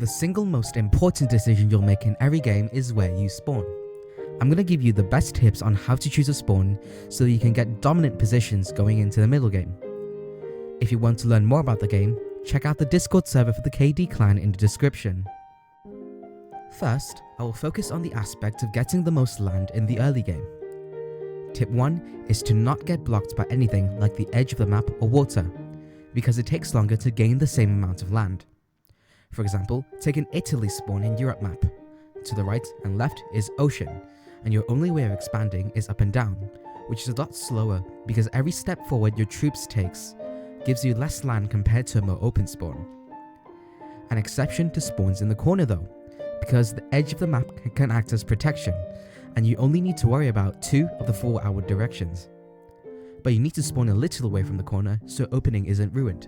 The single most important decision you'll make in every game is where you spawn. I'm going to give you the best tips on how to choose a spawn so you can get dominant positions going into the middle game. If you want to learn more about the game, check out the Discord server for the KD clan in the description. First, I will focus on the aspect of getting the most land in the early game. Tip 1 is to not get blocked by anything like the edge of the map or water, because it takes longer to gain the same amount of land. For example, take an Italy spawn in Europe map. To the right and left is ocean, and your only way of expanding is up and down, which is a lot slower because every step forward your troops takes gives you less land compared to a more open spawn. An exception to spawns in the corner though, because the edge of the map can act as protection, and you only need to worry about 2 of the 4 outward directions. But you need to spawn a little away from the corner so opening isn't ruined.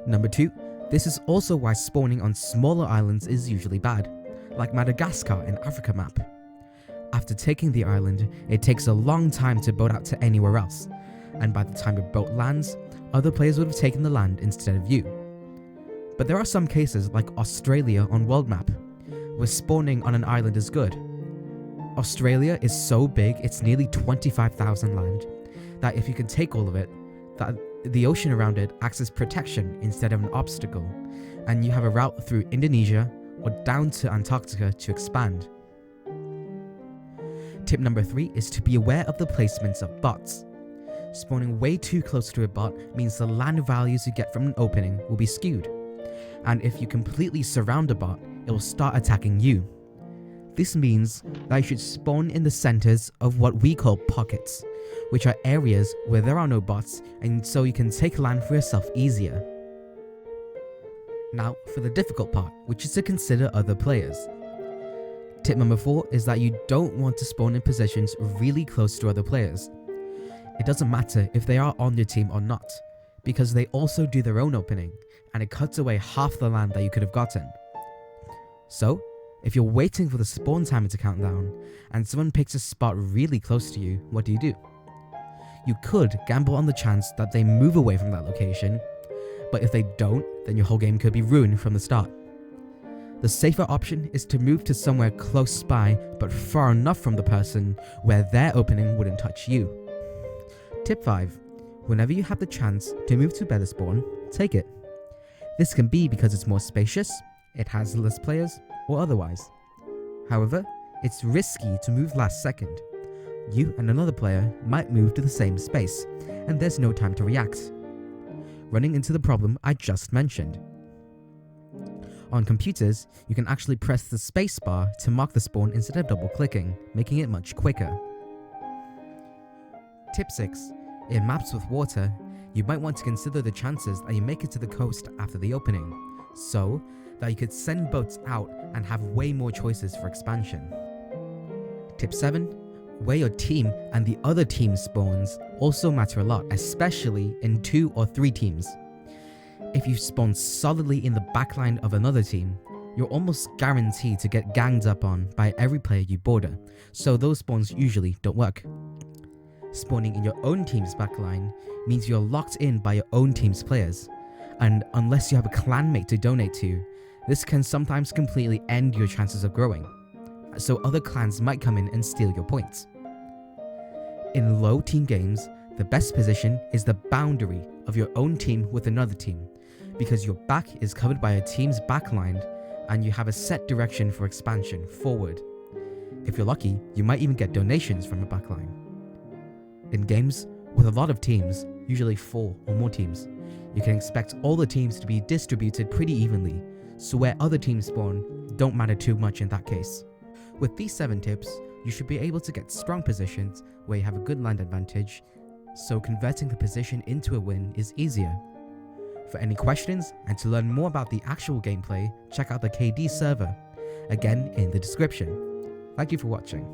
Number 2, this is also why spawning on smaller islands is usually bad, like Madagascar in Africa map. After taking the island, it takes a long time to boat out to anywhere else, and by the time your boat lands, other players would have taken the land instead of you. But there are some cases like Australia on world map, where spawning on an island is good. Australia is so big it's nearly 25,000 land, that if you can take all of it, that the ocean around it acts as protection instead of an obstacle, and you have a route through Indonesia or down to Antarctica to expand. Tip number 3 is to be aware of the placements of bots. Spawning way too close to a bot means the land values you get from an opening will be skewed, and if you completely surround a bot, it will start attacking you. This means that you should spawn in the centers of what we call pockets, which are areas where there are no bots, and so you can take land for yourself easier. Now for the difficult part, which is to consider other players. Tip number 4 is that you don't want to spawn in positions really close to other players. It doesn't matter if they are on your team or not, because they also do their own opening, and it cuts away half the land that you could have gotten. So, if you're waiting for the spawn timer to count down, and someone picks a spot really close to you, what do? You could gamble on the chance that they move away from that location, but if they don't, then your whole game could be ruined from the start. The safer option is to move to somewhere close by, but far enough from the person where their opening wouldn't touch you. Tip 5. Whenever you have the chance to move to a better spawn, take it. This can be because it's more spacious, it has less players, or otherwise. However, it's risky to move last second. You and another player might move to the same space, and there's no time to react, running into the problem I just mentioned. On computers, you can actually press the spacebar to mark the spawn instead of double clicking, making it much quicker. Tip 6. In maps with water, you might want to consider the chances that you make it to the coast after the opening, so that you could send boats out and have way more choices for expansion. Tip 7. Where your team and the other team spawns also matter a lot, especially in 2 or 3 teams. If you spawn solidly in the backline of another team, you're almost guaranteed to get ganged up on by every player you border, so those spawns usually don't work. Spawning in your own team's backline means you're locked in by your own team's players, and unless you have a clanmate to donate to, this can sometimes completely end your chances of growing, so other clans might come in and steal your points. In low team games, the best position is the boundary of your own team with another team, because your back is covered by a team's backline and you have a set direction for expansion forward. If you're lucky, you might even get donations from a backline. In games with a lot of teams, usually 4 or more teams, you can expect all the teams to be distributed pretty evenly, so where other teams spawn don't matter too much in that case. With these 7 tips, you should be able to get strong positions where you have a good land advantage, so converting the position into a win is easier. For any questions and to learn more about the actual gameplay, check out the KD server, again in the description. Thank you for watching.